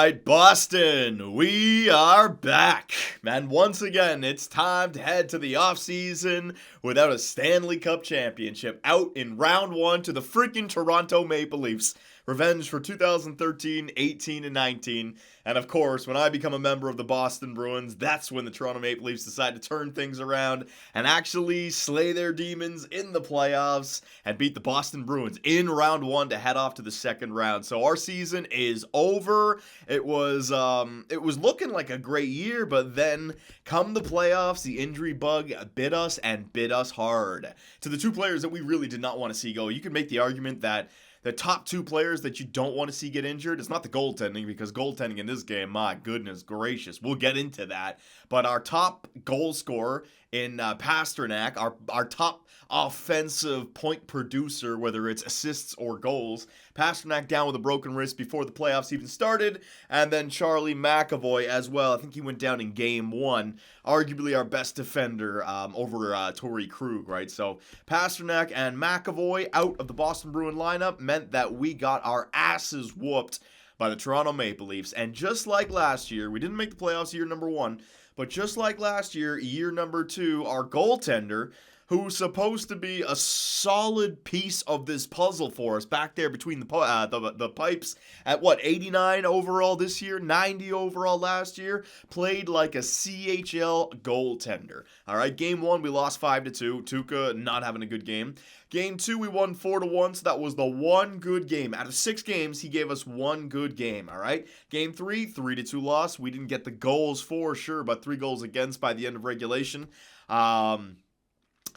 right, Boston, we are back. And once again, it's time to head to the offseason without a Stanley Cup championship. Out in round one to the freaking Toronto Maple Leafs. Revenge for 2013, 18, and 19. And of course, when I become a member of the Boston Bruins, that's when the Toronto Maple Leafs decide to turn things around and actually slay their demons in the playoffs and beat the Boston Bruins in round one to head off to the second round. So our season is over. It was looking like a great year, but then come the playoffs, the injury bug bit us and bit us hard. To the two players that we really did not want to see go, you could make the argument that the top two players that you don't want to see get injured, it's not the goaltending, because goaltending in this game, my goodness gracious, we'll get into that. But our top goal scorer in Pastrnak, our top offensive point producer, whether it's assists or goals, Pastrnak down with a broken wrist before the playoffs even started, and then Charlie McAvoy as well. I think he went down in game one, arguably our best defender over Torrey Krug, right? So Pastrnak and McAvoy out of the Boston Bruin lineup meant that we got our asses whooped by the Toronto Maple Leafs. And just like last year, we didn't make the playoffs year number one, but just like last year, year number two, our goaltender, who's supposed to be a solid piece of this puzzle for us back there between the pipes at 89 overall this year, 90 overall last year, played like a CHL goaltender. All right, game one we lost 5-2. Tuukka not having a good game. Game two we won 4-1, so that was the one good game. Out of 6 games, he gave us one good game, all right? Game three, 3-2 loss. We didn't get the goals for sure, but 3 goals against by the end of regulation.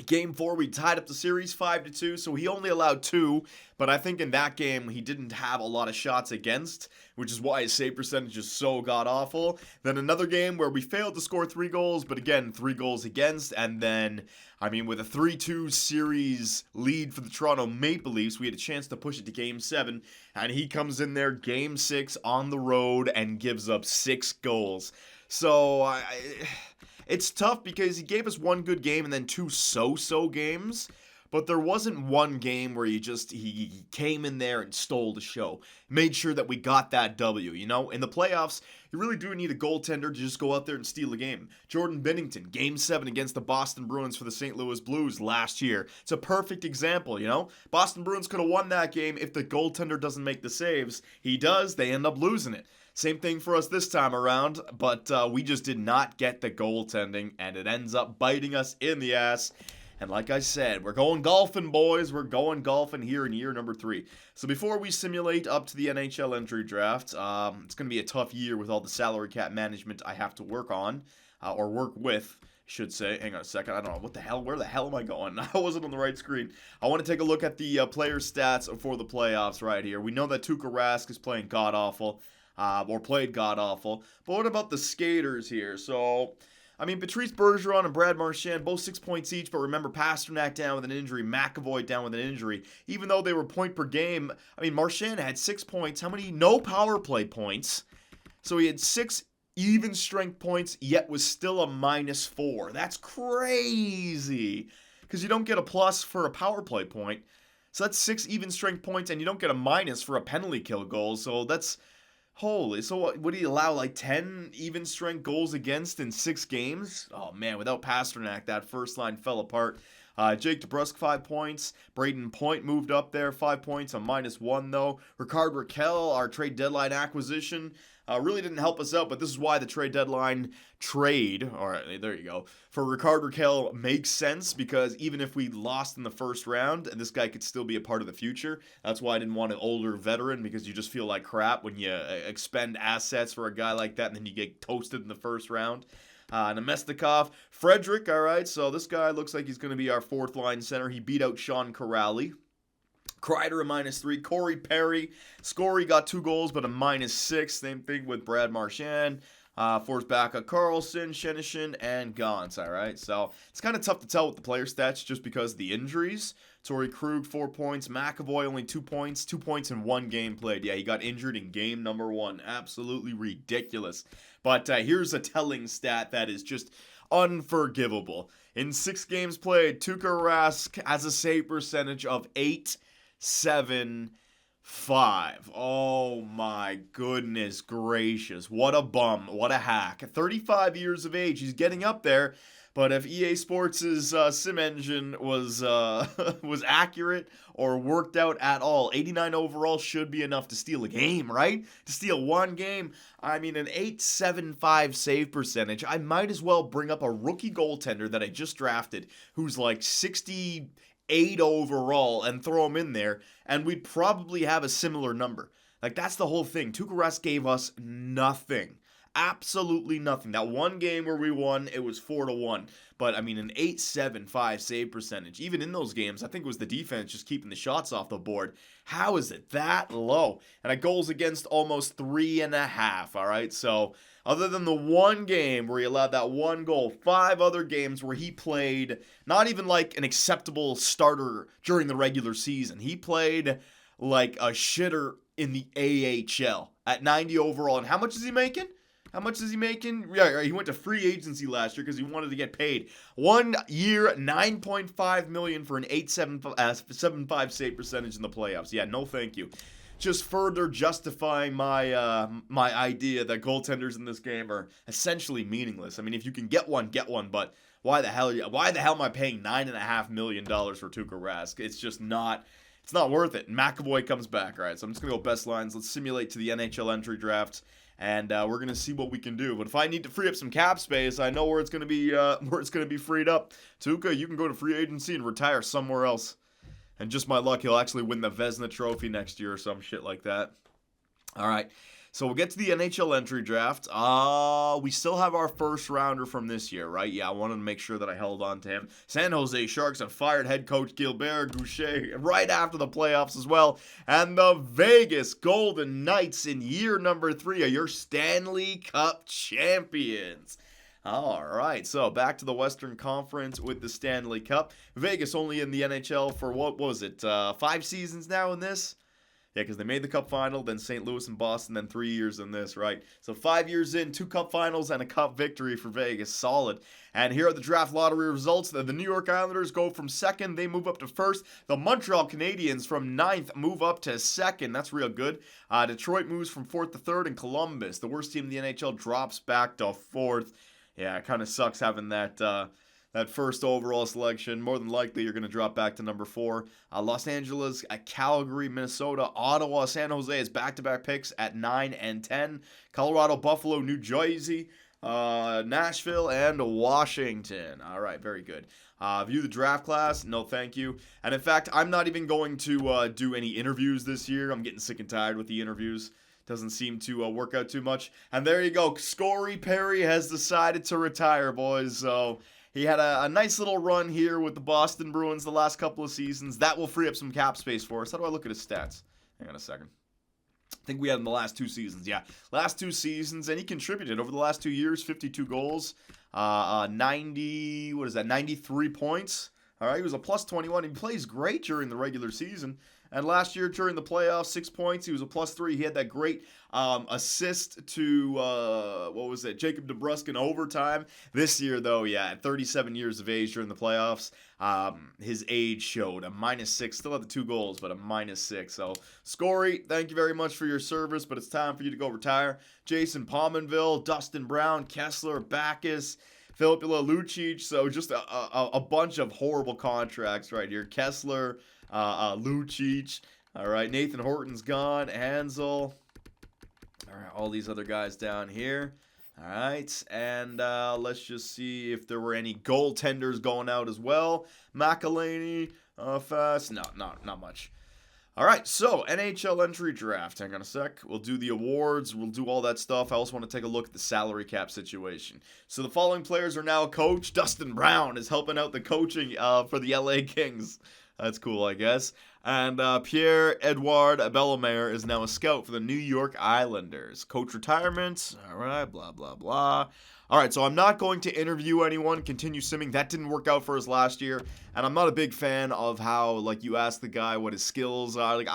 Game 4, we tied up the series 5-2, so he only allowed 2, but I think in that game he didn't have a lot of shots against, which is why his save percentage is so god-awful. Then another game where we failed to score 3 goals, but again, 3 goals against, and then, with a 3-2 series lead for the Toronto Maple Leafs, we had a chance to push it to Game 7, and he comes in there Game 6 on the road and gives up 6 goals. So, it's tough because he gave us 1 good game and then 2 so-so games, but there wasn't one game where he came in there and stole the show, made sure that we got that W, you know? In the playoffs, you really do need a goaltender to just go out there and steal a game. Jordan Binnington, Game 7 against the Boston Bruins for the St. Louis Blues last year. It's a perfect example, you know? Boston Bruins could have won that game if the goaltender doesn't make the saves. He does, they end up losing it. Same thing for us this time around, but we just did not get the goaltending, and it ends up biting us in the ass. And like I said, we're going golfing, boys. We're going golfing here in year number 3. So before we simulate up to the NHL entry draft, it's going to be a tough year with all the salary cap management I have to work on, or work with, I should say. Hang on a second. I don't know. What the hell? Where the hell am I going? I wasn't on the right screen. I want to take a look at the player stats for the playoffs right here. We know that Tuukka Rask is playing god-awful. Or played god-awful. But what about the skaters here? So, Patrice Bergeron and Brad Marchand, both 6 points each, but remember Pastrnak down with an injury, McAvoy down with an injury. Even though they were point per game, Marchand had 6 points. How many? No power play points. So he had 6 even strength points, yet was still a -4. That's crazy. Because you don't get a plus for a power play point. So that's 6 even strength points, and you don't get a minus for a penalty kill goal. So that's... Holy, so what, would he allow like 10 even strength goals against in 6 games? Oh man, without Pastrnak, that first line fell apart. Jake DeBrusk, 5 points. Braden Point moved up there, 5 points, a -1 though. Rickard Rakell, our trade deadline acquisition, really didn't help us out, but this is why the trade deadline trade, alright, there you go, for Rickard Rakell makes sense, because even if we lost in the first round, this guy could still be a part of the future. That's why I didn't want an older veteran, because you just feel like crap when you expend assets for a guy like that and then you get toasted in the first round. Nemestikov, Frederick, alright, so this guy looks like he's going to be our 4th line center. He beat out Sean Corrali. Kreider a -3. Corey Perry, Scory got 2 goals, but a -6. Same thing with Brad Marchand. Forsbacka, Carlson, Shenishin, and Gauntz, alright? So, it's kind of tough to tell with the player stats just because of the injuries. Torrey Krug, 4 points. McAvoy, only 2 points. 2 points in 1 game played. Yeah, he got injured in game number 1. Absolutely ridiculous. But here's a telling stat that is just unforgivable. In 6 games played, Tuukka Rask has a save percentage of 8.75. 5. Oh my goodness gracious. What a bum. What a hack. 35 years of age. He's getting up there. But if EA Sports' sim engine was was accurate or worked out at all, 89 overall should be enough to steal a game, right? To steal one game. I mean, an 875 save percentage. I might as well bring up a rookie goaltender that I just drafted who's like 68 overall and throw him in there, and we'd probably have a similar number. Like, that's the whole thing. Tuukka Rask gave us nothing. Absolutely nothing. That one game where we won, it was 4-1. But, I mean, an 875 save percentage. Even in those games, I think it was the defense just keeping the shots off the board. How is it that low? And a goals against almost 3.5, all right? So, other than the one game where he allowed that one goal, 5 other games where he played not even like an acceptable starter during the regular season. He played like a shitter in the AHL at 90 overall. And how much is he making? How much is he making? Yeah, he went to free agency last year because he wanted to get paid. 1 year, $9.5 million for an 8.75 save percentage in the playoffs. Yeah, no thank you. Just further justifying my my idea that goaltenders in this game are essentially meaningless. I mean, if you can get one, but why the hell am I paying $9.5 million for Tuukka Rask? It's just not. It's not worth it. And McAvoy comes back. All right, so I'm just going to go best lines. Let's simulate to the NHL entry draft, and we're going to see what we can do. But if I need to free up some cap space, I know where it's going to be freed up. Tuukka, you can go to free agency and retire somewhere else. And just my luck, he'll actually win the Vezina Trophy next year or some shit like that. All right. So we'll get to the NHL entry draft. We still have our first rounder from this year, right? Yeah, I wanted to make sure that I held on to him. San Jose Sharks have fired head coach Gilbert Goucher right after the playoffs as well. And the Vegas Golden Knights in year number 3 are your Stanley Cup champions. All right, so back to the Western Conference with the Stanley Cup. Vegas only in the NHL for, what was it, 5 seasons now in this? Yeah, because they made the Cup final, then St. Louis and Boston, then 3 years in this, right? So 5 years in, 2 Cup finals, and a Cup victory for Vegas. Solid. And here are the draft lottery results. The New York Islanders go from 2nd. They move up to 1st. The Montreal Canadiens from 9th move up to 2nd. That's real good. Detroit moves from 4th to 3rd. And Columbus, the worst team in the NHL, drops back to 4th. Yeah, it kind of sucks having that first overall selection. More than likely, you're going to drop back to number 4. Los Angeles, Calgary, Minnesota, Ottawa, San Jose is back-to-back picks at 9 and 10. Colorado, Buffalo, New Jersey, Nashville, and Washington. All right, very good. View the draft class. No, thank you. And in fact, I'm not even going to do any interviews this year. I'm getting sick and tired with the interviews. Doesn't seem to work out too much. And there you go. Corey Perry has decided to retire, boys. So he had a nice little run here with the Boston Bruins the last couple of seasons. That will free up some cap space for us. How do I look at his stats? Hang on a second. I think we had him the last 2 seasons. Yeah, last 2 seasons. And he contributed over the last 2 years. 52 goals. 93 points. All right, he was a plus 21. He plays great during the regular season. And last year during the playoffs, 6 points. He was a plus 3. He had that great assist to, Jacob DeBrusk in overtime. This year, though, yeah, at 37 years of age during the playoffs, his age showed a -6. Still had the 2 goals, but a -6. So, Scory, thank you very much for your service, but it's time for you to go retire. Jason Pominville, Dustin Brown, Kessler, Backus, Filipula Lucic. So, just a bunch of horrible contracts right here. Kessler, Lucic, all right, Nathan Horton's gone, Hansel, all right, all these other guys down here, all right, and let's just see if there were any goaltenders going out as well. McElhaney, Fast, no, not much. All right, so NHL entry draft. Hang on a sec. We'll do the awards. We'll do all that stuff. I also want to take a look at the salary cap situation. So the following players are now coached. Dustin Brown is helping out the coaching for the LA Kings. That's cool, I guess. And Pierre-Edouard Bellemare is now a scout for the New York Islanders. Coach retirement. All right, blah, blah, blah. All right, so I'm not going to interview anyone, continue simming. That didn't work out for us last year. And I'm not a big fan of how, like, you ask the guy what his skills are. Like,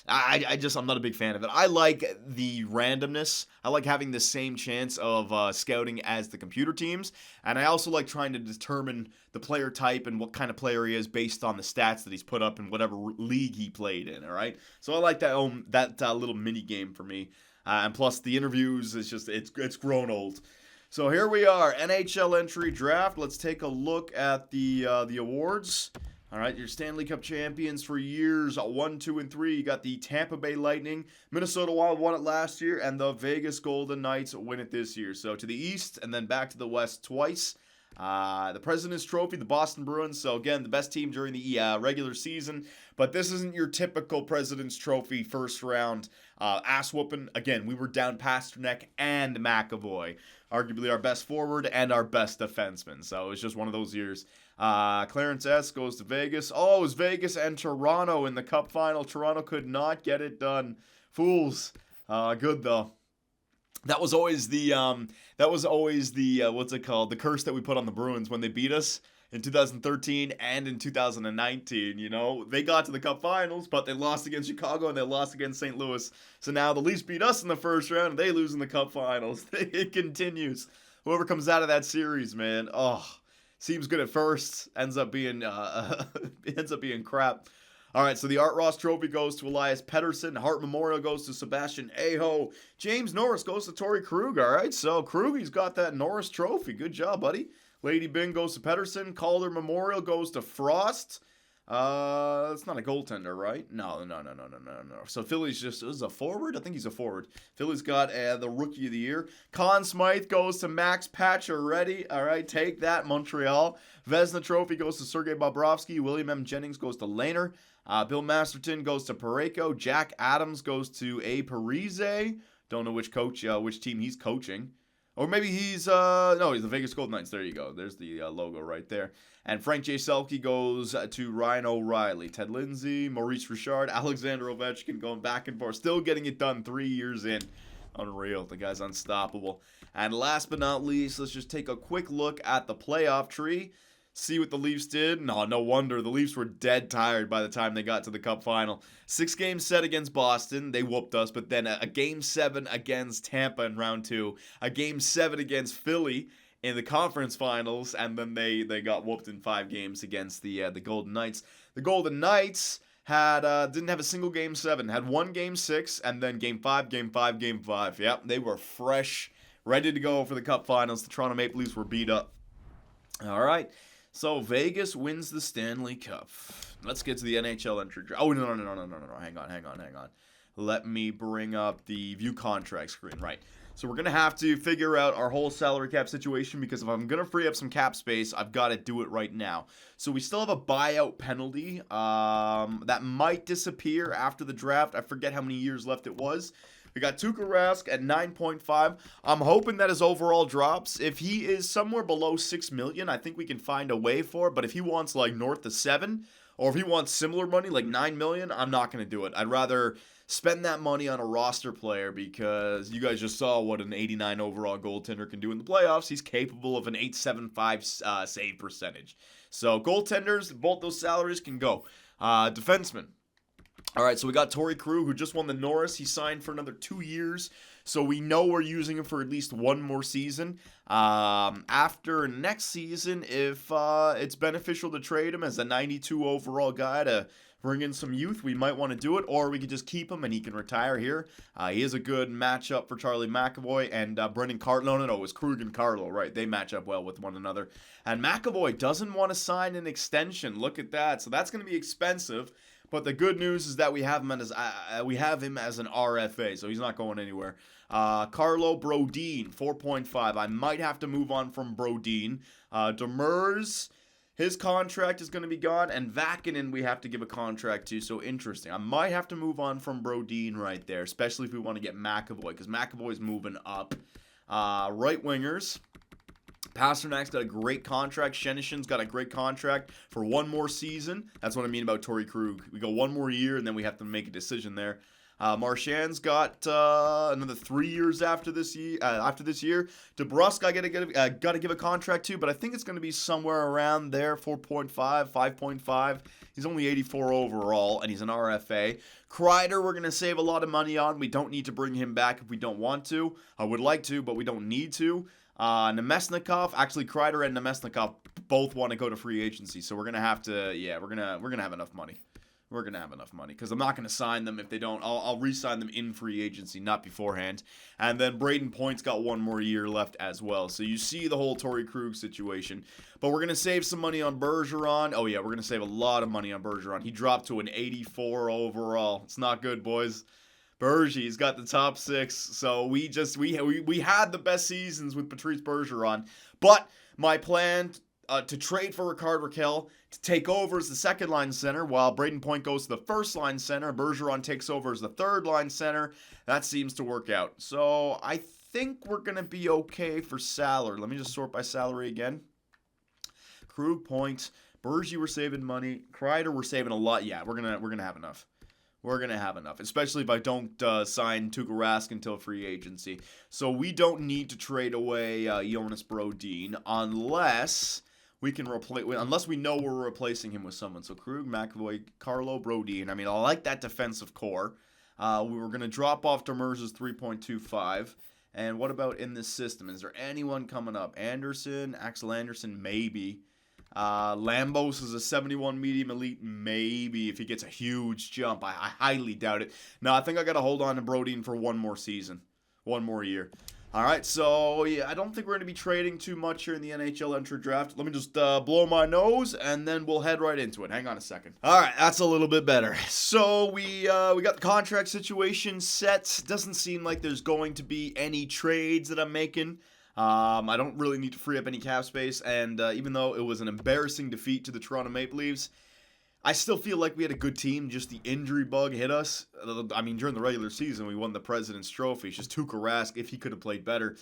I'm not a big fan of it. I like the randomness. I like having the same chance of scouting as the computer teams. And I also like trying to determine the player type and what kind of player he is based on the stats that he's put up in whatever league he played in, all right? So I like that little mini game for me. And plus the interviews, it's grown old. So here we are, NHL entry draft. Let's take a look at the awards. All right, your Stanley Cup champions for years 1, 2, and 3. You got the Tampa Bay Lightning. Minnesota Wild won it last year, and the Vegas Golden Knights win it this year. So to the east and then back to the west twice. The President's Trophy, the Boston Bruins. So again, the best team during the regular season. But this isn't your typical President's Trophy first round ass whooping. Again, we were down Pasternak and McAvoy. Arguably our best forward and our best defenseman. So it was just one of those years. Clarence S. goes to Vegas. Oh, it was Vegas and Toronto in the Cup final. Toronto could not get it done. Fools. Good though. That was always the what's it called? The curse that we put on the Bruins when they beat us in 2013 and in 2019. You know, they got to the Cup finals, but they lost against Chicago and they lost against St. Louis. So now the Leafs beat us in the first round and they lose in the Cup finals. It continues. Whoever comes out of that series, man, seems good at first, ends up being crap. All right, so the Art Ross Trophy goes to Elias Pettersson. Hart Memorial goes to Sebastian Aho. James Norris goes to Torrey Krug. All right, so Krug, he's got that Norris Trophy. Good job, buddy. Lady Byng goes to Pettersson. Calder Memorial goes to Frost. That's not a goaltender, right? No. So Philly's is a forward? I think he's a forward. Philly's got the Rookie of the Year. Conn Smythe goes to Max Pacioretty. All right, take that, Montreal. Vezina Trophy goes to Sergei Bobrovsky. William M. Jennings goes to Lehner. Bill Masterton goes to Parayko. Jack Adams goes to A. Parise. Don't know which team he's coaching. Or maybe he's the Vegas Golden Knights. There you go. There's the logo right there. And Frank J. Selke goes to Ryan O'Reilly. Ted Lindsay, Maurice Richard, Alexander Ovechkin going back and forth. Still getting it done 3 years in. Unreal. The guy's unstoppable. And last but not least, let's just take a quick look at the playoff tree. See what the Leafs did? No wonder. The Leafs were dead tired by the time they got to the Cup final. 6-game set against Boston. They whooped us. But then a Game 7 against Tampa in round 2. A Game 7 against Philly in the conference finals. And then they got whooped in 5 games against the Golden Knights. The Golden Knights didn't have a single Game 7. Had one Game 6 and then Game 5, Game 5, Game 5. Yep, they were fresh, ready to go for the Cup finals. The Toronto Maple Leafs were beat up. All right. So Vegas wins the Stanley Cup. Let's get to the NHL entry draft. Oh, no. Hang on. Let me bring up the view contract screen. Right. So we're going to have to figure out our whole salary cap situation because if I'm going to free up some cap space, I've got to do it right now. So we still have a buyout penalty that might disappear after the draft. I forget how many years left it was. We got Tuukka Rask at 9.5. I'm hoping that his overall drops. If he is somewhere below 6 million, I think we can find a way for it. But if he wants like north of 7, or if he wants similar money like 9 million, I'm not going to do it. I'd rather spend that money on a roster player because you guys just saw what an 89 overall goaltender can do in the playoffs. He's capable of an 875 save percentage. So goaltenders, both those salaries can go. Defensemen. All right, so we got Torrey Krug, who just won the Norris. He signed for another 2 years, so we know we're using him for at least one more season. After next season, if it's beneficial to trade him as a 92 overall guy to bring in some youth, we might want to do it, or we could just keep him and he can retire here. He is a good matchup for Charlie McAvoy and Brendan Carlo. No, it was Krug and Carlo, right? They match up well with one another. And McAvoy doesn't want to sign an extension. Look at that. So that's going to be expensive. But the good news is that we have him as an RFA, so he's not going anywhere. Carlo Brodin, 4.5. I might have to move on from Brodin. Demers, his contract is going to be gone, and Vakinen we have to give a contract to, so interesting. I might have to move on from Brodin right there, especially if we want to get McAvoy, because McAvoy's moving up. Right wingers. Pasternak's got a great contract. Shenishin's got a great contract for one more season. That's what I mean about Torrey Krug. We go one more year, and then we have to make a decision there. Marchand's got another 3 years after this year. DeBrusk, I gotta give a contract to, but I think it's going to be somewhere around there, 4.5, 5.5. He's only 84 overall, and he's an RFA. Kreider, we're going to save a lot of money on. We don't need to bring him back if we don't want to. I would like to, but we don't need to. Nemesnikov, actually Kreider and Nemesnikov both want to go to free agency, so we're gonna have to, we're gonna have enough money. We're going to have enough money because I'm not going to sign them if they don't. I'll re-sign them in free agency, not beforehand. And then Braden Point's got one more year left as well. So you see the whole Torrey Krug situation. But we're going to save some money on Bergeron. Oh, yeah, we're going to save a lot of money on Bergeron. He dropped to an 84 overall. It's not good, boys. Bergie's got the top 6. So we had the best seasons with Patrice Bergeron. But my plan to trade for Rickard Rakell to take over as the second line center while Braden Point goes to the first line center. Bergeron takes over as the third line center. That seems to work out. So I think we're going to be okay for salary. Let me just sort by salary again. Krug, Point, Bergie, we're saving money. Kreider, we're saving a lot. Yeah, we're gonna have enough. We're going to have enough, especially if I don't sign Tuukka Rask until free agency. So we don't need to trade away Jonas Brodin unless we can unless we know we're replacing him with someone. So Krug, McAvoy, Carlo, Brodin. I mean, I like that defensive core. We were going to drop off Demers' 3.25. And what about in this system? Is there anyone coming up? Anderson, Axel Anderson, maybe. Lambos is a 71 medium elite, maybe, if he gets a huge jump. I highly doubt it. No, I think I got to hold on to Brodin for one more season. One more year. All right, so yeah, I don't think we're going to be trading too much here in the NHL entry draft. Let me just blow my nose, and then we'll head right into it. Hang on a second. All right, that's a little bit better. So we got the contract situation set. Doesn't seem like there's going to be any trades that I'm making. I don't really need to free up any cap space, and even though it was an embarrassing defeat to the Toronto Maple Leafs, I still feel like we had a good team. Just the injury bug hit us. I mean, during the regular season, we won the President's Trophy. It's just Tuukka Rask, if he could have played better.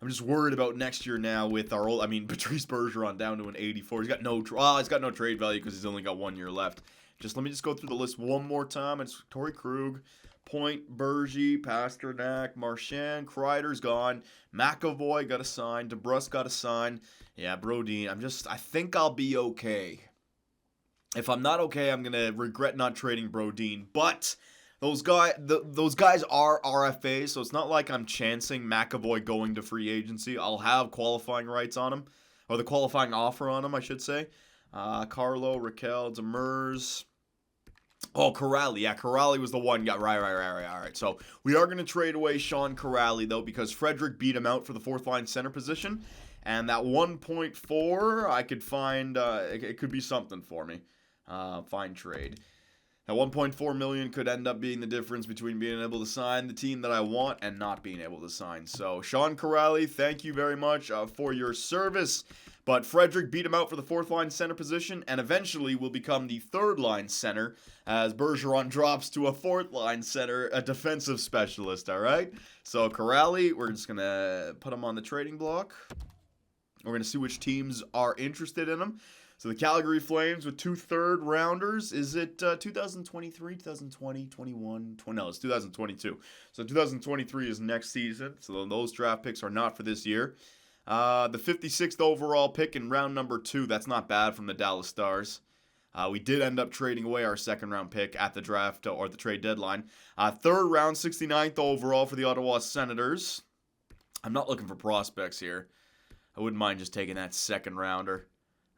I'm just worried about next year now with our old, Patrice Bergeron down to an 84. He's got no trade value because he's only got 1 year left. Let me go through the list one more time. It's Torrey Krug, Point, Bergie, Pasternak, Marchand, Kreider's gone. McAvoy got a sign. DeBrusque got a sign. Yeah, Brodin. I think I'll be okay. If I'm not okay, I'm going to regret not trading Brodin. But those guys are RFAs, so it's not like I'm chancing McAvoy going to free agency. I'll have qualifying rights on him, or the qualifying offer on him, I should say. Carlo, Rakell, Demers. Oh, Corrali. Yeah, Corrali was the one. Yeah, right. All right. So we are going to trade away Sean Corrali, though, because Frederick beat him out for the fourth line center position. And that 1.4, I could find, it could be something for me. Fine trade. That 1.4 million could end up being the difference between being able to sign the team that I want and not being able to sign. So, Sean Corrali, thank you very much for your service. But Frederick beat him out for the fourth line center position and eventually will become the third line center as Bergeron drops to a fourth line center, a defensive specialist, all right? So, Corrali, we're just going to put him on the trading block. We're going to see which teams are interested in him. So the Calgary Flames with 2 third-rounders. Is it 2023, 2020, 21? No, it's 2022. So 2023 is next season. So those draft picks are not for this year. The 56th overall pick in round number 2. That's not bad from the Dallas Stars. We did end up trading away our second-round pick at the draft or the trade deadline. Third round, 69th overall for the Ottawa Senators. I'm not looking for prospects here. I wouldn't mind just taking that second-rounder.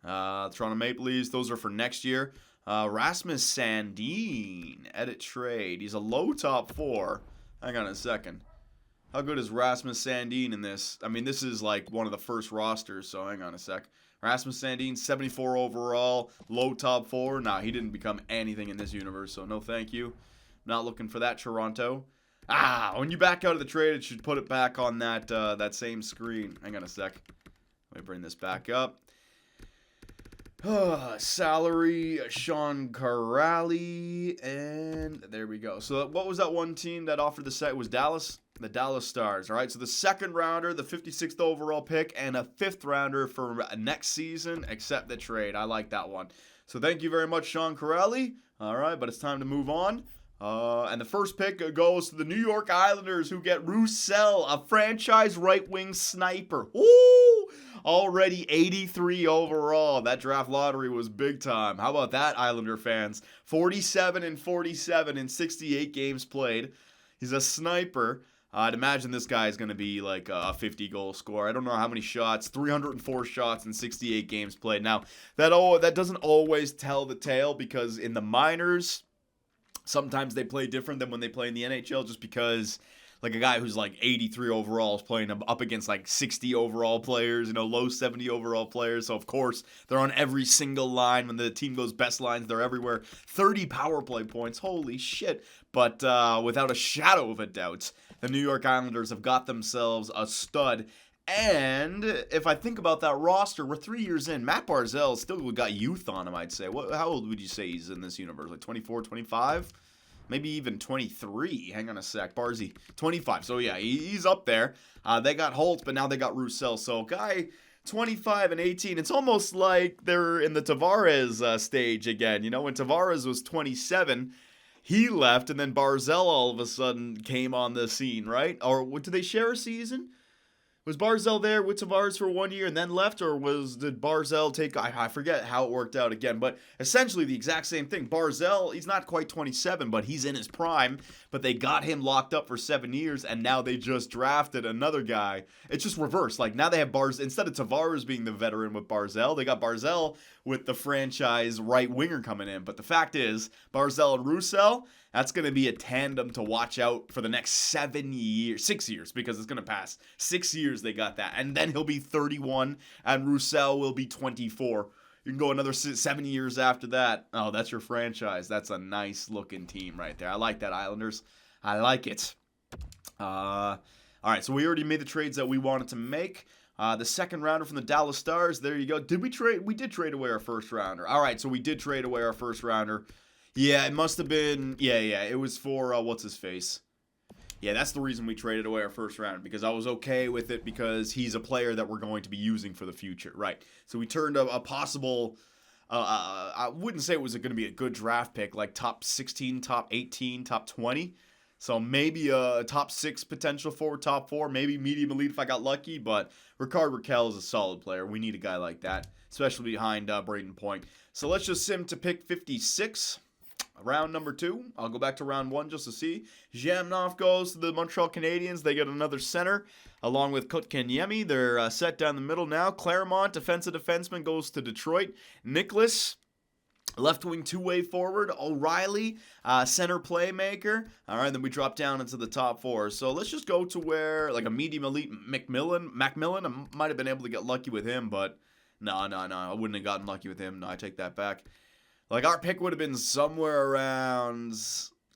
Toronto Maple Leafs, those are for next year. Rasmus Sandin, edit trade. He's a low top 4. Hang on a second. How good is Rasmus Sandin in this? I mean, this is like one of the first rosters, so hang on a sec. Rasmus Sandin, 74 overall, low top 4. Nah, he didn't become anything in this universe, so no thank you. Not looking for that, Toronto. When you back out of the trade, it should put it back on that same screen. Hang on a sec. Let me bring this back up. Salary, Sean Corrali, and there we go. So what was that one team that offered the set? It was Dallas? The Dallas Stars, all right? So the second rounder, the 56th overall pick, and a 5th rounder for next season, accept the trade. I like that one. So thank you very much, Sean Corrali. All right, but it's time to move on. And the first pick goes to the New York Islanders, who get Roussel, a franchise right-wing sniper. Ooh! Already 83 overall. That draft lottery was big time. How about that, Islander fans? 47 and 47 in 68 games played. He's a sniper. I'd imagine this guy is going to be like a 50-goal scorer. I don't know how many shots. 304 shots in 68 games played. Now, that doesn't always tell the tale because in the minors, Sometimes they play different than when they play in the NHL just because like a guy who's like 83 overall is playing up against like 60 overall players, low 70 overall players. So, of course, they're on every single line. When the team goes best lines, they're everywhere. 30 power play points. Holy shit. But without a shadow of a doubt, the New York Islanders have got themselves a stud. And if I think about that roster, we're 3 years in. Matt Barzal still got youth on him, I'd say. How old would you say he's in this universe? Like 24, 25? Maybe even 23. Hang on a sec. Barzy, 25. So, yeah, he's up there. They got Holt, but now they got Roussel. So, guy 25 and 18. It's almost like they're in the Tavares stage again. When Tavares was 27, he left, and then Barzal all of a sudden came on the scene, right? Or did they share a season? Was Barzal there with Tavares for 1 year and then left, or did Barzal take? I forget how it worked out again, but essentially the exact same thing. Barzal, he's not quite 27, but he's in his prime. But they got him locked up for 7 years, and now they just drafted another guy. It's just reversed. Like now they have instead of Tavares being the veteran with Barzal, they got Barzal with the franchise right winger coming in. But the fact is, Barzal and Roussel, that's going to be a tandem to watch out for the next 6 years, because it's going to pass. 6 years they got that. And then he'll be 31, and Roussel will be 24. You can go another 7 years after that. Oh, that's your franchise. That's a nice looking team right there. I like that, Islanders. I like it. All right, so we already made the trades that we wanted to make. The second rounder from the Dallas Stars, there you go. Did we trade? We did trade away our first rounder. All right, so we did trade away our first rounder. Yeah, it must have been, yeah, it was for, what's-his-face? Yeah, that's the reason we traded away our first round, because I was okay with it because he's a player that we're going to be using for the future, right? So we turned a possible, I wouldn't say it was going to be a good draft pick, like top 16, top 18, top 20. So maybe a top 6 potential for top 4, maybe medium elite if I got lucky, but Rickard Rakell is a solid player. We need a guy like that, especially behind Braden Point. So let's just sim to pick 56. Round number 2. I'll go back to round 1 just to see. Zhamnov goes to the Montreal Canadiens. They get another center along with Kotkaniemi. They're set down the middle now. Claremont, defensive defenseman, goes to Detroit. Nicholas, left wing two-way forward. O'Reilly, center playmaker. All right, then we drop down into the top 4. So let's just go to where, like a medium elite Macmillan. I might have been able to get lucky with him, but no. I wouldn't have gotten lucky with him. No, I take that back. Like, our pick would have been somewhere around,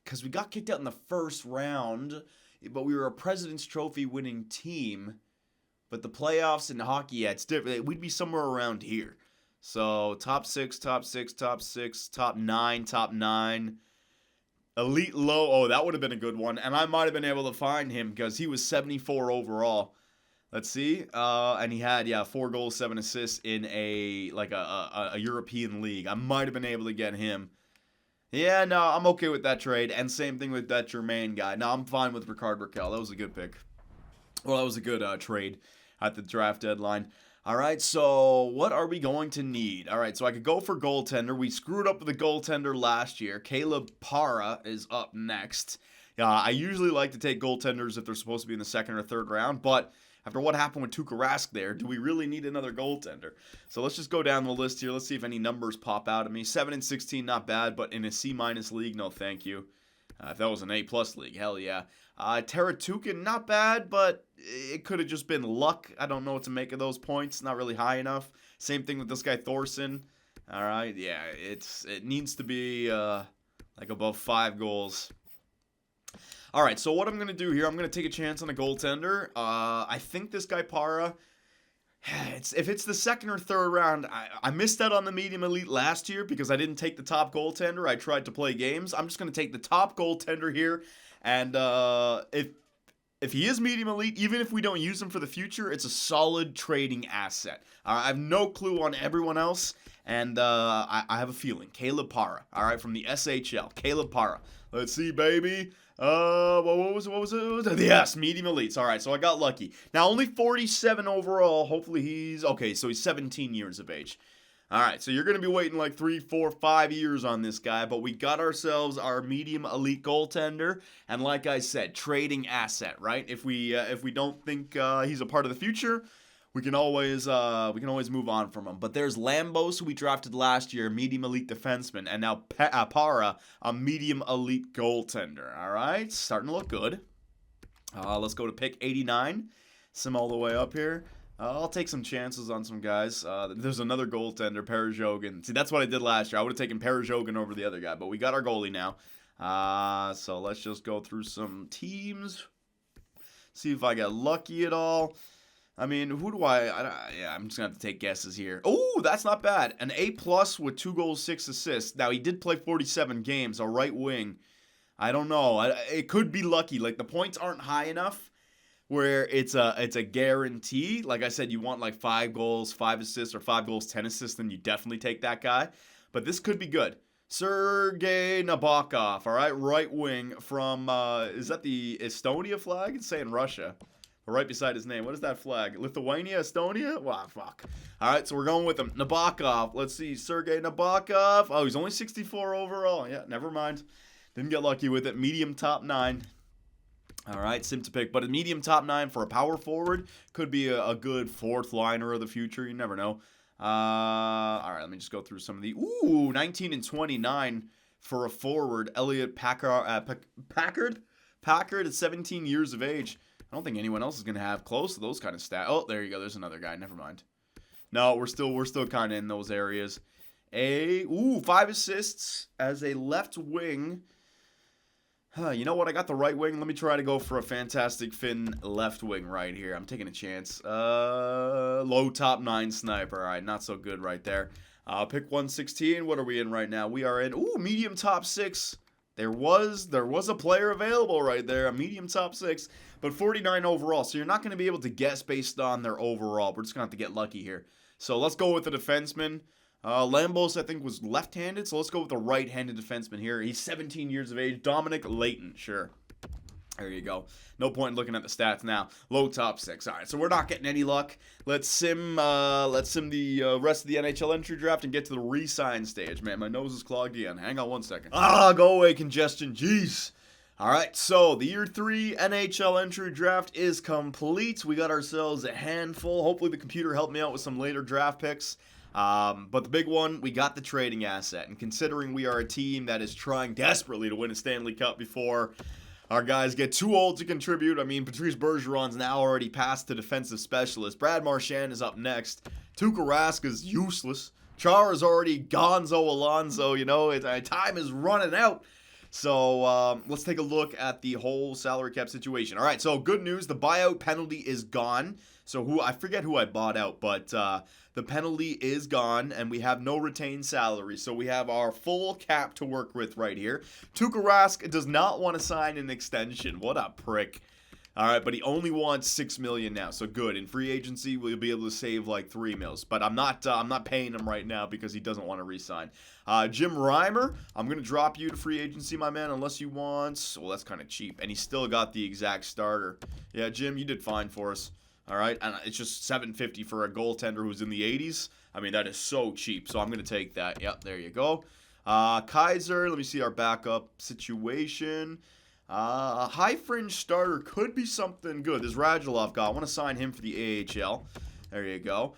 because we got kicked out in the first round, but we were a President's Trophy winning team. But the playoffs in hockey, yeah, it's different. We'd be somewhere around here. So, top 6, top 9. Elite low, oh, that would have been a good one. And I might have been able to find him because he was 74 overall. Let's see. And he had, 4 goals, 7 assists in a European league. I might have been able to get him. Yeah, no, I'm okay with that trade. And same thing with that Germain guy. No, I'm fine with Rickard Rakell. That was a good pick. Well, that was a good trade at the draft deadline. All right, so what are we going to need? All right, so I could go for goaltender. We screwed up with the goaltender last year. Caleb Para is up next. I usually like to take goaltenders if they're supposed to be in the second or third round, but after what happened with Tuukka Rask there, do we really need another goaltender? So let's just go down the list here. Let's see if any numbers pop out at me. 7 and 16, not bad, but in a C- league, no thank you. If that was an A+ league, hell yeah. Teratukin, not bad, but it could have just been luck. I don't know what to make of those points. Not really high enough. Same thing with this guy Thorson. All right, yeah, it needs to be like above 5 goals. All right, so what I'm going to do here, I'm going to take a chance on a goaltender. I think this guy Para, if it's the second or third round, I missed out on the medium elite last year because I didn't take the top goaltender. I tried to play games. I'm just going to take the top goaltender here. And if he is medium elite, even if we don't use him for the future, it's a solid trading asset. I have no clue on everyone else, and I have a feeling. Caleb Para, all right, from the SHL. Caleb Para. Let's see, baby. What was it? Yes, medium elites. All right, so I got lucky. Now, only 47 overall. Hopefully he's, okay, so he's 17 years of age. All right, so you're going to be waiting like 3, 4, 5 years on this guy, but we got ourselves our medium elite goaltender, and like I said, trading asset, right? If we don't think he's a part of the future, we can always move on from him. But there's Lambos, who we drafted last year, medium elite defenseman, and now Para, a medium elite goaltender. All right, starting to look good. Let's go to pick 89. Sim all the way up here. I'll take some chances on some guys. There's another goaltender, Parajogan. See, that's what I did last year. I would have taken Parajogan over the other guy, but we got our goalie now. So let's just go through some teams. See if I get lucky at all. I mean, who do I'm just going to have to take guesses here. Oh, that's not bad. An A+ with 2 goals, 6 assists. Now, he did play 47 games, a right wing. I don't know. It could be lucky. Like, the points aren't high enough where it's a guarantee. Like I said, you want like 5 goals, 5 assists, or 5 goals, 10 assists, then you definitely take that guy. But this could be good. Sergei Nabokov, all right, right wing from, is that the Estonia flag? It's saying Russia. But right beside his name. What is that flag? Lithuania, Estonia? Wow, fuck. All right, so we're going with him. Nabokov. Let's see, Sergei Nabokov. Oh, he's only 64 overall. Yeah, never mind. Didn't get lucky with it. Medium top 9. All right, sim to pick. But a medium top 9 for a power forward could be a good 4th liner of the future. You never know. All right, let me just go through some of the... Ooh, 19 and 29 for a forward. Elliot Packard at 17 years of age. I don't think anyone else is going to have close to those kind of stats. Oh, there you go. There's another guy. Never mind. No, we're still kind of in those areas. 5 assists as a left wing. You know what? I got the right wing. Let me try to go for a fantastic Finn left wing right here. I'm taking a chance. Low top 9 sniper. All right, not so good right there. Pick 116. What are we in right now? We are in, medium top 6. There was a player available right there, a medium top 6, but 49 overall. So you're not going to be able to guess based on their overall. We're just going to have to get lucky here. So let's go with the defenseman. Lambos, I think, was left-handed, so let's go with the right-handed defenseman here. He's 17 years of age. Dominic Layton, sure. There you go. No point in looking at the stats now. Low top 6. All right, so we're not getting any luck. Let's sim the rest of the NHL entry draft and get to the re-sign stage. Man, my nose is clogged again. Hang on one second. Go away, congestion. Jeez. All right, so the Year 3 NHL entry draft is complete. We got ourselves a handful. Hopefully the computer helped me out with some later draft picks. But the big one, we got the trading asset. And considering we are a team that is trying desperately to win a Stanley Cup before our guys get too old to contribute. I mean, Patrice Bergeron's now already past the defensive specialist. Brad Marchand is up next. Tuukka Rask is useless. Chara's already gonzo Alonzo. You know, time is running out. So let's take a look at the whole salary cap situation. All right, so good news. The buyout penalty is gone. So I forget who I bought out, but the penalty is gone, and we have no retained salary. So we have our full cap to work with right here. Tuukka Rask does not want to sign an extension. What a prick. All right, but he only wants $6 million now, so good. In free agency, we'll be able to save like $3 million. But I'm not paying him right now because he doesn't want to re-sign. Jim Reimer, I'm gonna drop you to free agency, my man, unless you want. Well, that's kind of cheap, and he still got the exact starter. Yeah, Jim, you did fine for us. All right, and it's just $750 for a goaltender who's in the 80s. I mean, that is so cheap, so I'm gonna take that. Yep, there you go. Kaiser, let me see our backup situation. A high fringe starter could be something good. This Radulov guy, I want to sign him for the AHL. There you go.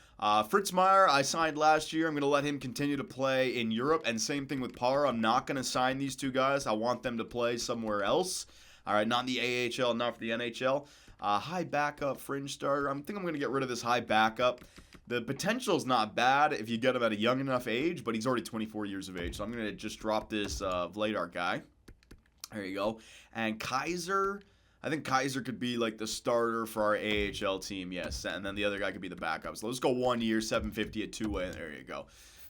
Fritz Meyer, I signed last year. I'm going to let him continue to play in Europe. And same thing with Parra. I'm not going to sign these two guys. I want them to play somewhere else. All right, not in the AHL, not for the NHL. High backup fringe starter. I think I'm going to get rid of this high backup. The potential's not bad if you get him at a young enough age, but he's already 24 years of age. So I'm going to just drop this Vladar guy. There you go. And Kaiser, I think Kaiser could be like the starter for our AHL team, yes. And then the other guy could be the backup. So let's go 1 year, $750 at two-way. There you go.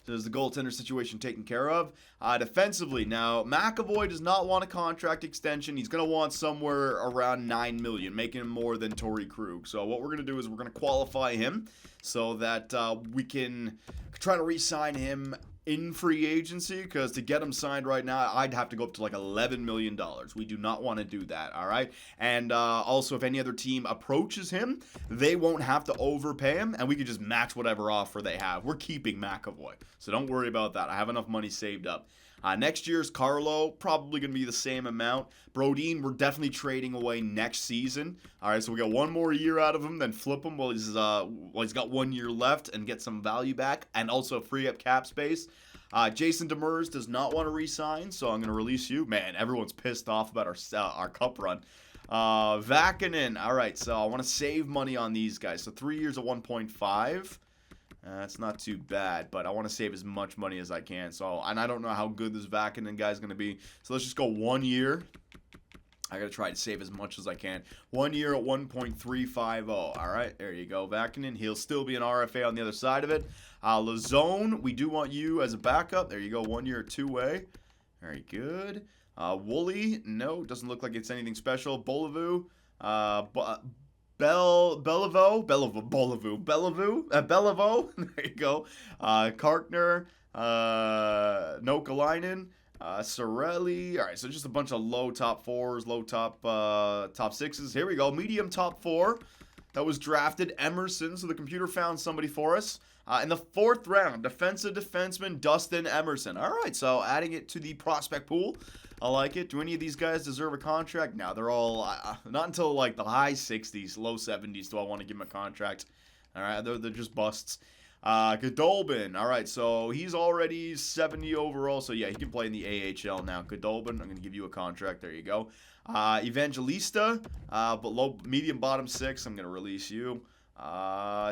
So there's the goaltender situation taken care of. Defensively, now, McAvoy does not want a contract extension. He's going to want somewhere around $9 million, making him more than Torrey Krug. So what we're going to do is we're going to qualify him so that we can try to re-sign him in free agency, because to get him signed right now, I'd have to go up to like $11 million. We do not want to do that, all right? And also, if any other team approaches him, they won't have to overpay him, and we can just match whatever offer they have. We're keeping McAvoy, so don't worry about that. I have enough money saved up. Next year's Carlo, probably going to be the same amount. Brodin, we're definitely trading away next season. All right, so we got one more year out of him, then flip him while he's got 1 year left and get some value back and also free up cap space. Jason Demers does not want to re-sign, so I'm going to release you. Man, everyone's pissed off about our cup run. Vakinen, all right, so I want to save money on these guys. So 3 years at 1.5. That's not too bad, but I want to save as much money as I can. So, and I don't know how good this Vakinen guy is going to be. So let's just go 1 year. I got to try to save as much as I can. 1 year at 1.350. All right, there you go, Vakinen. He'll still be an RFA on the other side of it. Lazone, we do want you as a backup. There you go, 1 year two-way. Very good. Wooly, no, doesn't look like it's anything special. Bolivu, Beliveau, there you go. Karkner, Nokalainen, Sorelli. All right, so just a bunch of low top fours, low top sixes. Here we go, medium top four. That was drafted. Emerson, so the computer found somebody for us. In the 4th round, defensive defenseman Dustin Emerson. All right, so adding it to the prospect pool. I like it. Do any of these guys deserve a contract? No, they're all, not until like the high 60s, low 70s do I want to give them a contract. All right, they're just busts. Godolbin, all right, so he's already 70 overall, so yeah, he can play in the AHL now. Godolbin, I'm going to give you a contract. There you go. Evangelista, but medium bottom 6, I'm going to release you.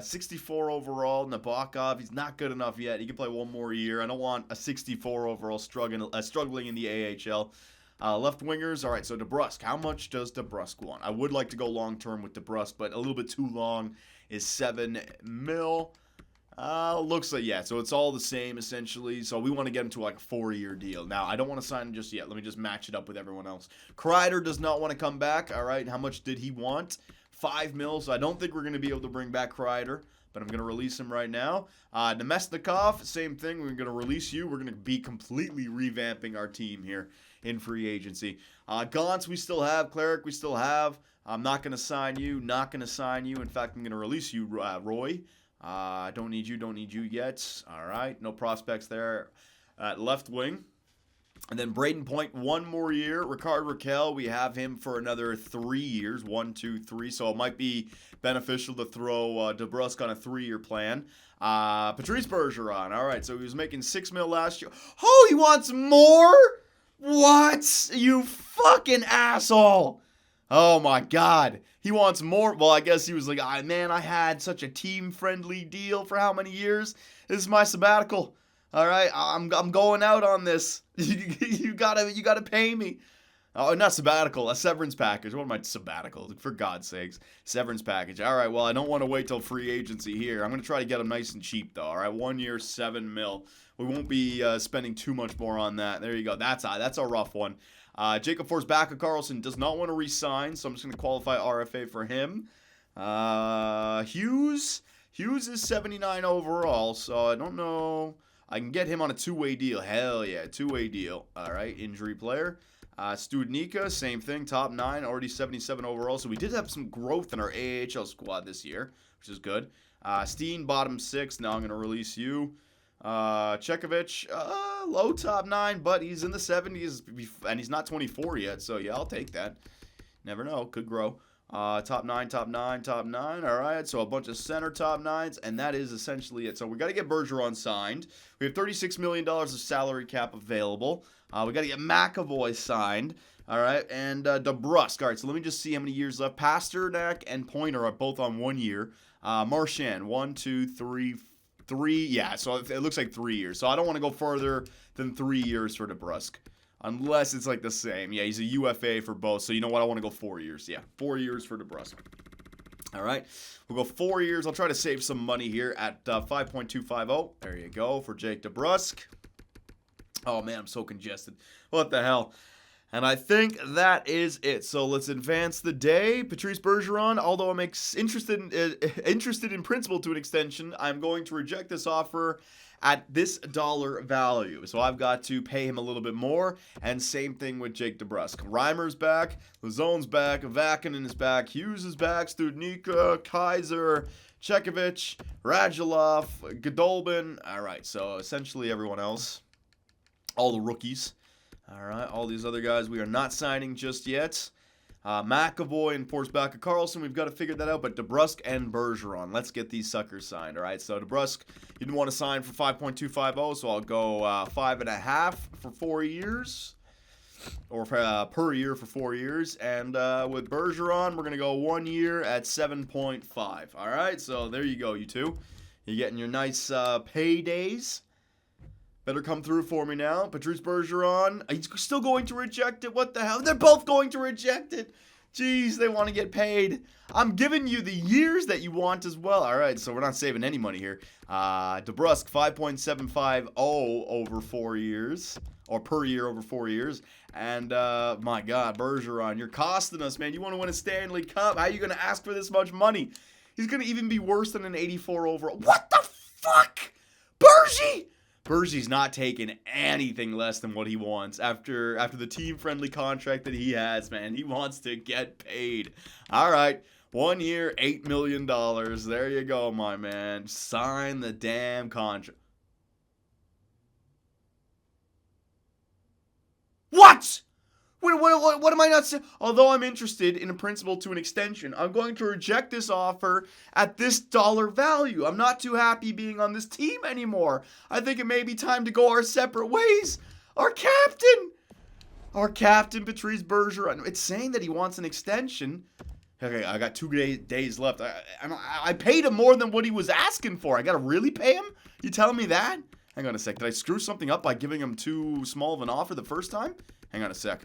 64 overall, Nabokov, he's not good enough yet. He can play 1 more year. I don't want a 64 overall struggling in the AHL. Left wingers, all right, so DeBrusk. How much does DeBrusk want? I would like to go long-term with DeBrusk, but a little bit too long is 7 mil. Looks like, yeah, so it's all the same, essentially. So we want to get him to, like, a 4-year deal. Now, I don't want to sign him just yet. Let me just match it up with everyone else. Kreider does not want to come back, all right. How much did he want? 5 mil, so I don't think we're going to be able to bring back Kreider, but I'm going to release him right now. Nemesnikov, same thing. We're going to release you. We're going to be completely revamping our team here in free agency. Gauntz, we still have. Cleric, we still have. I'm not going to sign you. Not going to sign you. In fact, I'm going to release you, Roy. Don't need you yet. All right, no prospects there. Left wing. And then Braden Point, 1 more year. Ricard Raquel, we have him for another 3 years. 1, 2, 3. So it might be beneficial to throw DeBrusk on a 3-year plan. Patrice Bergeron. All right, so he was making 6 mil last year. Oh, he wants more? What? You fucking asshole. Oh, my God. He wants more. Well, I guess he was like, man, I had such a team-friendly deal for how many years? This is my sabbatical. All right, I'm going out on this. you gotta pay me. Oh, not sabbatical, a severance package. What am I, sabbatical? For God's sakes, severance package. All right, well, I don't want to wait till free agency here. I'm gonna try to get him nice and cheap though. All right, 1 year, 7 mil. We won't be spending too much more on that. There you go. That's a rough one. Jacob Forsbacka Carlson does not want to re-sign, so I'm just gonna qualify RFA for him. Hughes is 79 overall, so I don't know. I can get him on a 2-way deal. Hell yeah, 2-way deal. All right, injury player. Studnicka, same thing, top 9, already 77 overall. So we did have some growth in our AHL squad this year, which is good. Steen, bottom 6. Now I'm going to release you. Chekovich, low top 9, but he's in the 70s, and he's not 24 yet. So, yeah, I'll take that. Never know, could grow. Top 9. All right, so a bunch of center top 9s, and that is essentially it. So we got to get Bergeron signed. We have $36 million of salary cap available. We got to get McAvoy signed. All right, and DeBrusk. All right, so let me just see how many years left. Pasternak and Pointer are both on 1 year. Marchand, 1, 2, 3. Yeah, so it looks like 3 years. So I don't want to go further than 3 years for DeBrusk. Unless it's like the same. Yeah, he's a UFA for both. So you know what? I want to go 4 years. Yeah, 4 years for DeBrusk. All right. We'll go 4 years. I'll try to save some money here at 5.250. There you go for Jake DeBrusk. Oh, man, I'm so congested. What the hell? And I think that is it. So let's advance the day. Patrice Bergeron, although I'm interested in principle to an extension, I'm going to reject this offer at this dollar value. So I've got to pay him a little bit more. And same thing with Jake DeBrusk. Reimer's back. Lazone's back. Vakinen is back. Hughes is back. Studnicka, Kaiser, Chekovich, Radulov, Godolbin. All right, so essentially everyone else. all the rookies. All right, all these other guys we are not signing just yet. McAvoy and Forsbacka Karlsson, we've got to figure that out. But DeBrusk and Bergeron, let's get these suckers signed. All right, so DeBrusk, you didn't want to sign for 5.250, so I'll go 5.5 for 4 years, or per year for 4 years. And with Bergeron, we're gonna go 1 year at 7.5. All right, so there you go, you two. You're getting your nice paydays. Better come through for me now. Patrice Bergeron. He's still going to reject it. What the hell? They're both going to reject it. Jeez, they want to get paid. I'm giving you the years that you want as well. All right, so we're not saving any money here. DeBrusk, 5.750 over 4 years. Or per year over 4 years. And, my God, Bergeron, you're costing us, man. You want to win a Stanley Cup. How are you going to ask for this much money? He's going to even be worse than an 84 overall. What the fuck? Bergie's not taking anything less than what he wants after the team-friendly contract that he has, man. He wants to get paid. All right, 1 year, $8 million. There you go, my man. Sign the damn contract. What? What am I not saying? Although I'm interested in a principle to an extension, I'm going to reject this offer at this dollar value. I'm not too happy being on this team anymore. I think it may be time to go our separate ways. Our captain, Patrice Bergeron. It's saying that he wants an extension. Okay, I got 2 days left. I paid him more than what he was asking for. I got to really pay him? You telling me that? Hang on a sec. Did I screw something up by giving him too small of an offer the first time? Hang on a sec.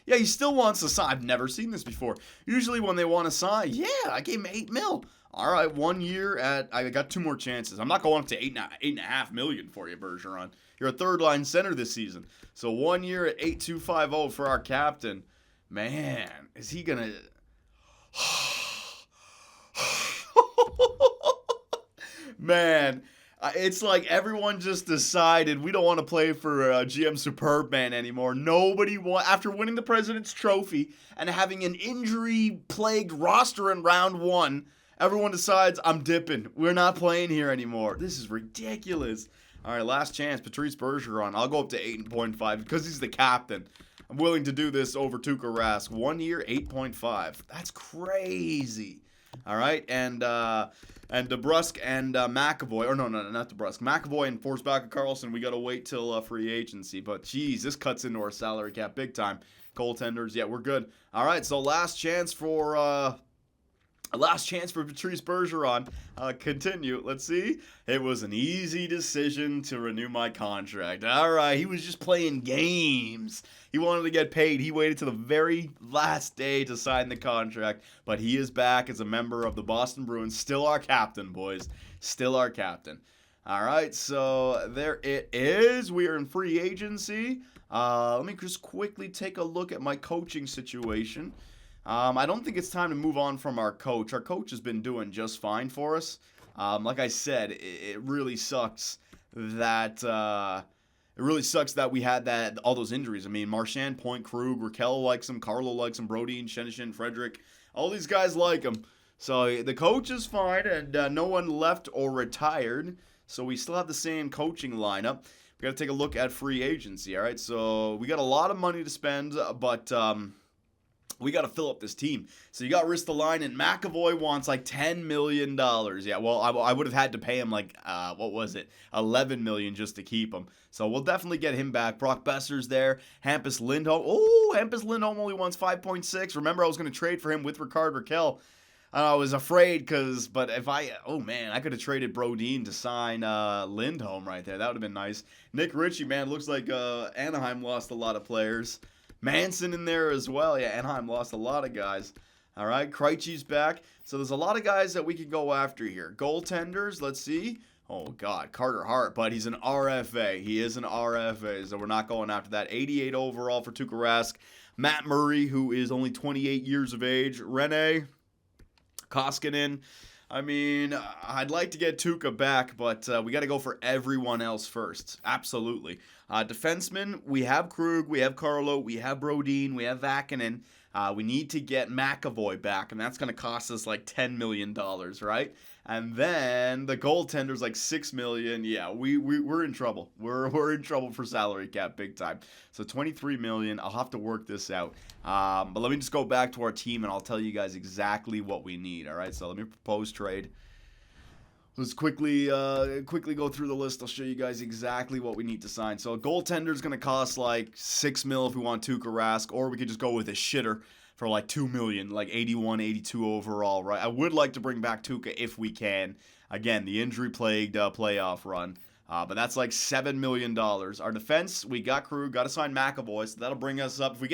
Yeah, he still wants to sign. I've never seen this before. Usually when they want to sign, yeah, I gave him $8 million. All right, 1 year at, I got 2 more chances. I'm not going up to $8.5 million for you, Bergeron. You're a third-line center this season. So 1 year at 8.250 for our captain. Man, is he going to... Man, it's like everyone just decided we don't want to play for GM Superb Man anymore. Nobody after winning the President's Trophy and having an injury-plagued roster in round 1, everyone decides, I'm dipping. We're not playing here anymore. This is ridiculous. All right, last chance, Patrice Bergeron. I'll go up to 8.5 because he's the captain. I'm willing to do this over Tuukka Rask. 1 year, 8.5. That's crazy. All right, and DeBrusk and McAvoy, or no, not DeBrusk. McAvoy and Forsbacka Karlsson, we got to wait till free agency. But, geez, this cuts into our salary cap big time. Goaltenders, yeah, we're good. All right, so last chance for Patrice Bergeron. Continue. Let's see. It was an easy decision to renew my contract. All right, he was just playing games. He wanted to get paid. He waited to the very last day to sign the contract, but he is back as a member of the Boston Bruins. Still our captain, boys. Still our captain. All right, so there it is. We are in free agency. Let me just quickly take a look at my coaching situation. I don't think it's time to move on from our coach. Our coach has been doing just fine for us. Like I said, it really sucks that we had all those injuries. I mean, Marchand, Point, Krug, Raquel likes him, Carlo likes him, Brodin, Shenishin, Frederick. All these guys like him. So the coach is fine, and no one left or retired. So we still have the same coaching lineup. We got to take a look at free agency. All right, so we got a lot of money to spend, but we got to fill up this team. So you got Ristolainen. McAvoy wants like $10 million. Yeah, well, I would have had to pay him like, $11 million just to keep him. So we'll definitely get him back. Brock Besser's there. Hampus Lindholm. Oh, Hampus Lindholm only wants 5.6. Remember, I was going to trade for him with Rickard Rakell. I was afraid but I could have traded Brodin to sign Lindholm right there. That would have been nice. Nick Ritchie, man, looks like Anaheim lost a lot of players. Manson in there as well. Yeah, Anaheim lost a lot of guys. All right, Krejci's back. So there's a lot of guys that we can go after here. Goaltenders, let's see. Oh, God, Carter Hart, but he's an RFA. He is an RFA, so we're not going after that. 88 overall for Tuukka Rask. Matt Murray, who is only 28 years of age. Rene Koskinen. I mean, I'd like to get Tuukka back, but we got to go for everyone else first. Absolutely. Defensemen, we have Krug, we have Carlo, we have Brodin, we have Vakinen. We need to get McAvoy back, and that's going to cost us like $10 million, right? And then the goaltender's like $6 million. Yeah, we're in trouble. We're in trouble for salary cap big time. So $23 million. I'll have to work this out. But let me just go back to our team, and I'll tell you guys exactly what we need. All right, so let me propose trade. Let's quickly go through the list. I'll show you guys exactly what we need to sign. So a goaltender is going to cost like $6 million if we want Tuukka Rask, or we could just go with a shitter for like $2 million, like 81, 82 overall, right? I would like to bring back Tuukka if we can. Again, the injury-plagued playoff run. But that's like $7 million. Our defense, we got Krug, got to sign McAvoy, so that'll bring us up. If we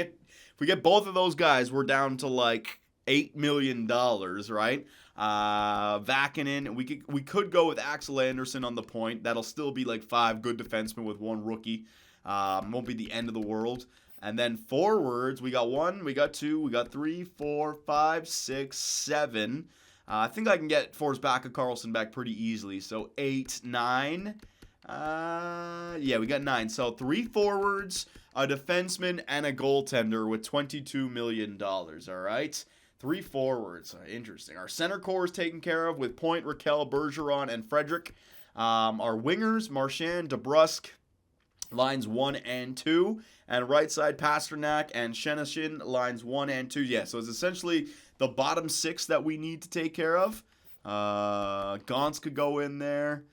get both of those guys, we're down to like $8 million, right? Vakinen, we could go with Axel Anderson on the point. That'll still be like 5 good defensemen with 1 rookie. Won't be the end of the world. And then forwards, we got 1, we got 2, we got 3, 4, 5, 6, 7. I think I can get Forsberg and Carlson back pretty easily. So 8, 9. Yeah, we got 9. So 3 forwards, a defenseman, and a goaltender with $22 million. All right. 3 forwards. Interesting. Our center core is taken care of with Point, Raquel, Bergeron, and Frederick. Our wingers, Marchand, DeBrusque, lines 1 and 2. And right side, Pasternak and Shenishin, lines 1 and 2. Yeah, so it's essentially the bottom 6 that we need to take care of. Gauntz could go in there.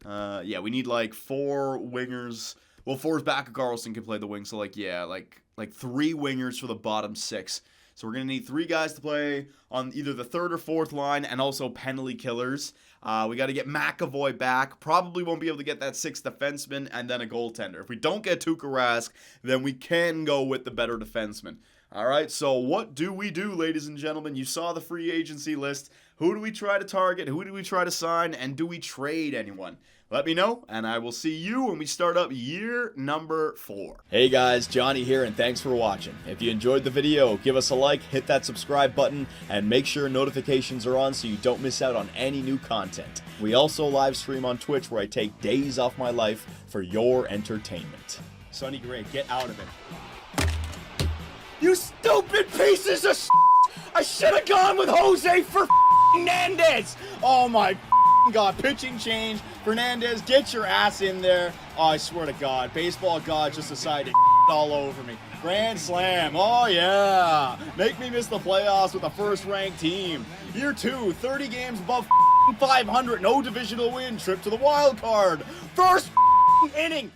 Yeah, we need like 4 wingers. Well, Forsberg and Carlson can play the wing. So like 3 wingers for the bottom 6. So we're going to need 3 guys to play on either the 3rd or 4th line and also penalty killers. We got to get McAvoy back. Probably won't be able to get that 6th defenseman and then a goaltender. If we don't get Tuukka Rask, then we can go with the better defenseman. All right, so what do we do, ladies and gentlemen? You saw the free agency list. Who do we try to target? Who do we try to sign? And do we trade anyone? Let me know, and I will see you when we start up year number 4. Hey guys, Johnny here, and thanks for watching. If you enjoyed the video, give us a like, hit that subscribe button, and make sure notifications are on so you don't miss out on any new content. We also live stream on Twitch where I take days off my life for your entertainment. Sonny Gray, get out of it. You stupid pieces of shit! I should have gone with Jose for Fernandez! Oh my God, pitching change. Fernandez, get your ass in there. Oh, I swear to God, baseball God just decided to all over me. Grand slam, oh yeah. Make me miss the playoffs with a first-ranked team. Year 2, 30 games above 500, no divisional win, trip to the wild card. First inning.